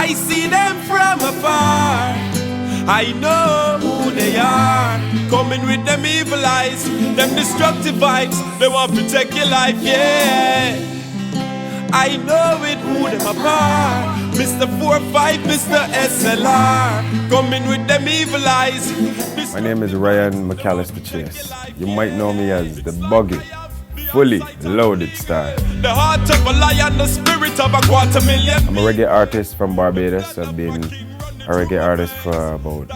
I see them from afar. I know who they are. Coming with them evil eyes, them destructive vibes. They want to take your life, yeah. I know it, who them apart. Mr. 4-5, Mr. SLR. Coming with them evil eyes. My name is Ryan McAllister Chase. You might know me as the Buggy, fully loaded star. The heart of a lion, the spirit of a 250,000. I'm a reggae artist from Barbados. I've been a reggae artist for about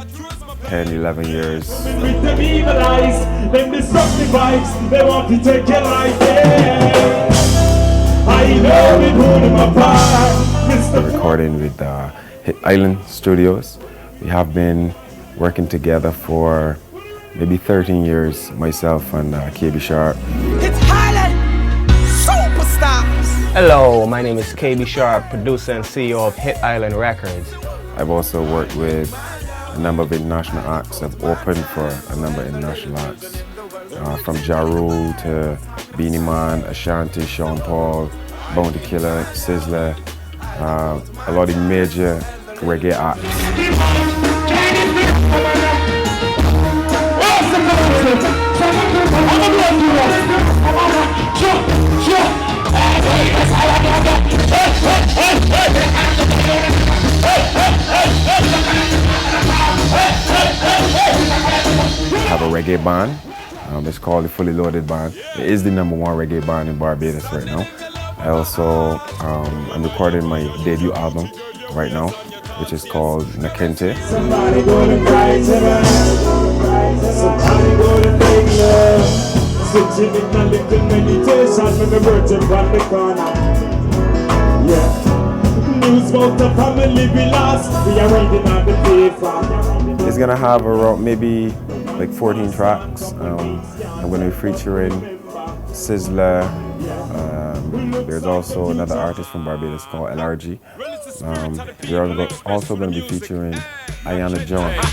10, 11 years. With them evil eyes, them destructive vibes, they want to take your life, yeah. I know it, who them apart. I'm recording with Hit Island Studios. We have been working together for maybe 13 years, myself and K Shar. It's Highland Superstars. Hello, my name is K Shar, producer and CEO of Hit Island Records. I've also worked with a number of international acts. I've opened for a number of international acts, from Ja Rule to Beanie Man, Ashanti, Sean Paul, Bounty Killer, Sizler, a lot of major reggae acts. I have a reggae band. It's called the Fully Loaded Band. It is the #1 reggae band in Barbados right now. I also I'm recording my debut album right now, which is called Nakente. Somebody go to cry tonight. Somebody go to make love. Sitting in a little meditation with the virgin from the corner. Yeah. News about the family we lost. We are reading on the paper. It's gonna have around maybe like 14 tracks. I'm gonna be featuring Sizler. There's also another artist from Barbados called LRG. We're also going to be featuring Ayana Jones.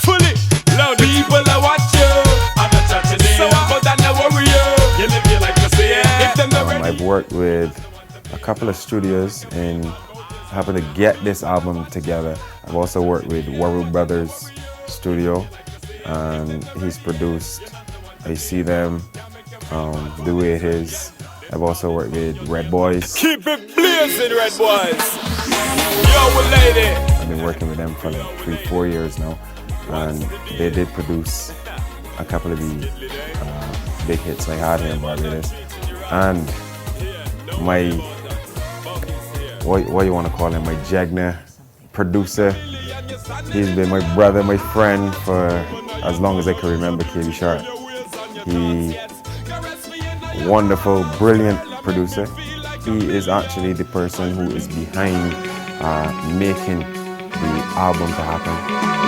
Fully loud people I watch you. I'm not touching it. So I'm about that warrior. You live your life to see it. I've worked with a couple of studios in helping to get this album together. I've also worked with Warrior Brothers Studio, and he's produced I See Them, The Way It Is. I've also worked with Red Boys. Keep it blazing, Red Boys. Yo, lady. I've been working with them for like 3-4 years now, and they did produce a couple of the big hits I had here in Barbados. And my, what you want to call him, my Jagna producer, he's been my brother, my friend for as long as I can remember, K Shar. He wonderful, brilliant producer. He is actually the person who is behind making the album to happen.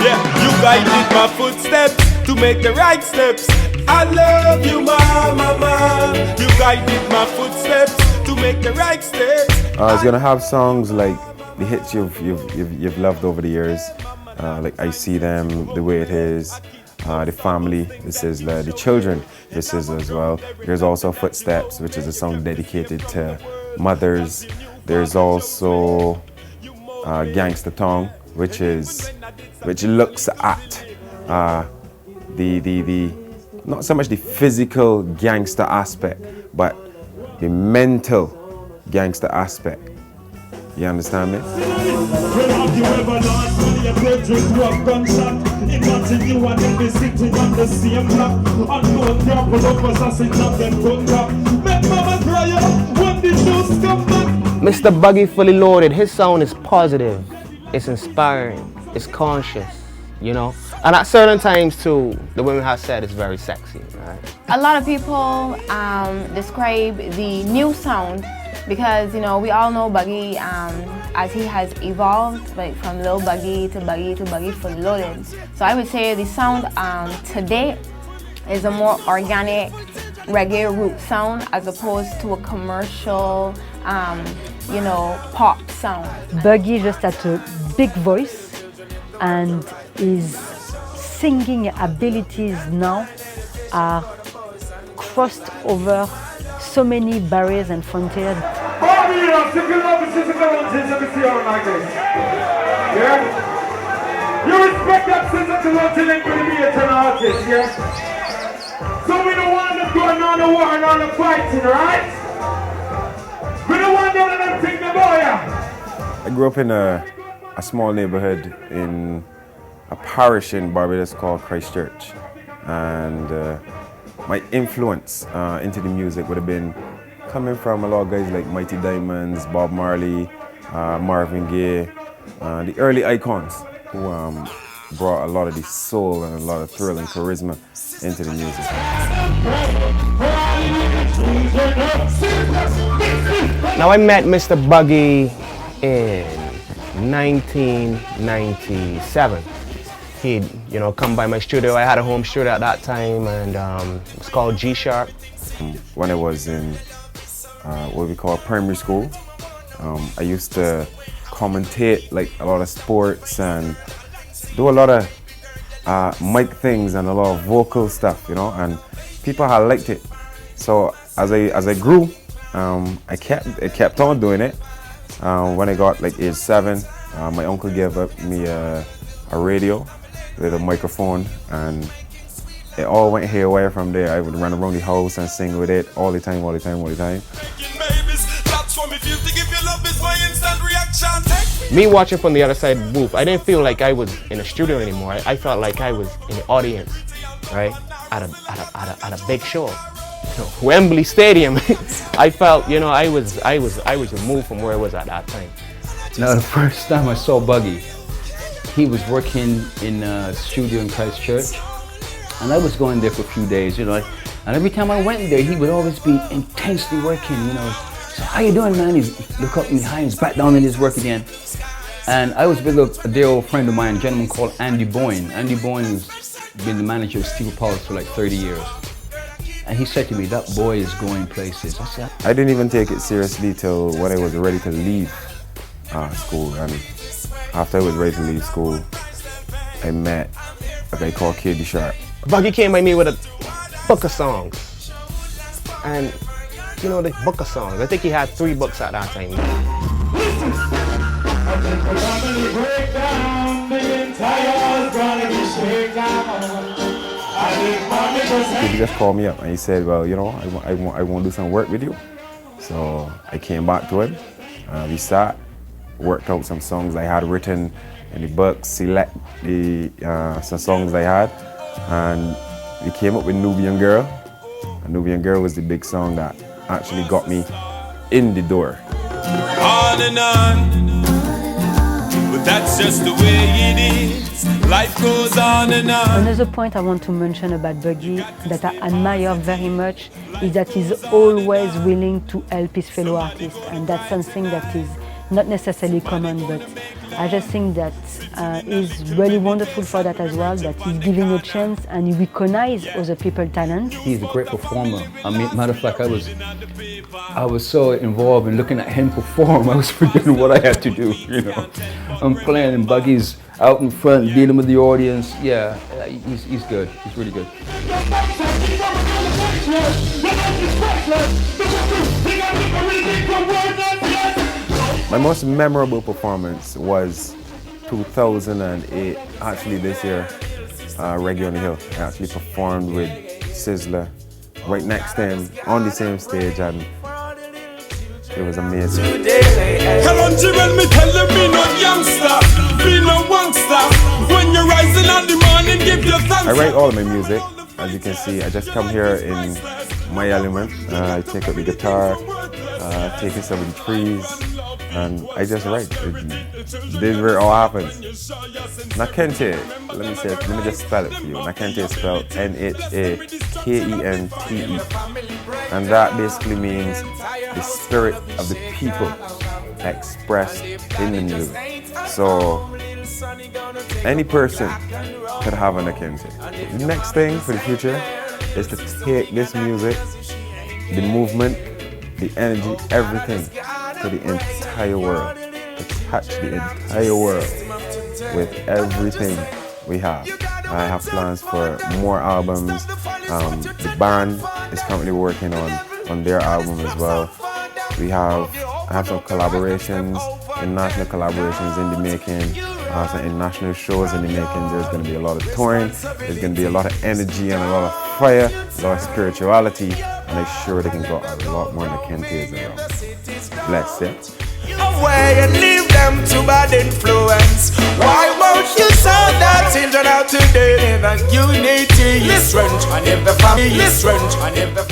Yeah, you guided my footsteps to make the right steps. I love you, mama. You guided my footsteps to make the right steps. It's gonna have songs like the hits you've loved over the years, like I See Them, The Way It Is. The Family, this is the Children, this is as well. There's also Footsteps, which is a song dedicated to mothers. There's also Gangsta Tongue, which looks at the not so much the physical gangster aspect, but the mental gangster aspect. You understand me? Imagine you and them be sitting on the same block. Unknown people of us as it up them come back. Make mama cry out when the news come back. Mr. Buggy Fully Loaded, his sound is positive, it's inspiring, it's conscious, you know? And at certain times too, the women have said it's very sexy, right? A lot of people describe the new sound because, you know, we all know Buggy as he has evolved, like from Lil Buggy to Buggy Fully Loaded. So I would say the sound today is a more organic reggae root sound as opposed to a commercial, you know, pop sound. Buggy just has a big voice, and his singing abilities now are crossed over so many barriers and frontiers. know, second love is just a girl and just see her like this. Yeah? You respect that sister to want to link with me as an artist, yeah? So we don't want them going on the war and on the fighting, right? We don't want none of them take the boy. I grew up in a small neighborhood in a parish in Barbados called Christchurch, and my influence into the music would have been coming from a lot of guys like Mighty Diamonds, Bob Marley, Marvin Gaye, the early icons who brought a lot of the soul and a lot of thrill and charisma into the music. Now I met Mr. Buggy in 1997. He'd, come by my studio. I had a home studio at that time, and it was called K Shar. When I was in what we call primary school, I used to commentate like a lot of sports and do a lot of mic things and a lot of vocal stuff, and people had liked it. So as I grew, I kept on doing it. When I got like age 7, my uncle gave me a radio with a microphone, and it all went haywire from there. I would run around the house and sing with it all the time. Me watching from the other side of the booth, I didn't feel like I was in a studio anymore. I felt like I was in the audience, right? At a big show. Wembley Stadium. I felt, I was removed from where I was at that time. Now, the first time I saw Buggy, he was working in a studio in Christchurch, and I was going there for a few days, and every time I went there, he would always be intensely working, So, how you doing, man? He'd look up behind, he's back down in his work again. And I was with a dear old friend of mine, a gentleman called Andy Boyne. Andy Boyne has been the manager of Steel Palace for like 30 years. And he said to me, that boy is going places. I said, I didn't even take it seriously till when I was ready to leave school. And after I was ready to leave school, I met a guy called K Shar. Buggy came by me with a book of songs. And the book of songs, I think he had 3 books at that time. He just called me up and he said, well, I want to do some work with you. So I came back to him. We sat, worked out some songs I had written in the book, select some songs I had, and we came up with Nubian Girl. And Nubian Girl was the big song that actually got me in the door. On and on, but that's just the way it is. Life goes on and on. Another point I want to mention about Buggy that I admire very much is that he's always willing to help his fellow artists, and that's something that is not necessarily common, but I just think that is really wonderful for that as well, that he's giving a chance and he recognizes other people's talent. He's a great performer. I mean, matter of fact, I was so involved in looking at him perform, I was forgetting what I had to do, I'm playing and Buggy's out in front, dealing with the audience. Yeah, he's good. He's really good. My most memorable performance was 2008, actually this year, Reggae on the Hill. I actually performed with Sizler right next to him on the same stage, and it was amazing. I write all of my music. As you can see, I just come here in my element. I take up the guitar, taking some of the trees, and I just write. This is where it all happens. Nakente, let me just spell it for you. Nakente is spelled N-H-A-K-E-N-T-E. And that basically means the spirit of the people expressed in the music. So any person could have a Nakente. The next thing for the future is to take this music, the movement, the energy, everything to the entire world. To touch the entire world with everything we have. I have plans for more albums. The band is currently working on their album as well. We have I have some collaborations, international collaborations in the making, some international shows in the making. There's going to be a lot of touring, there's going to be a lot of energy and a lot of fire, a lot of spirituality, and I'm sure they can go a lot more than Kente is around. Bless it. Away and leave them to bad influence. Why won't you sound that children out today? The unity is strength, and if the family is strength, and if the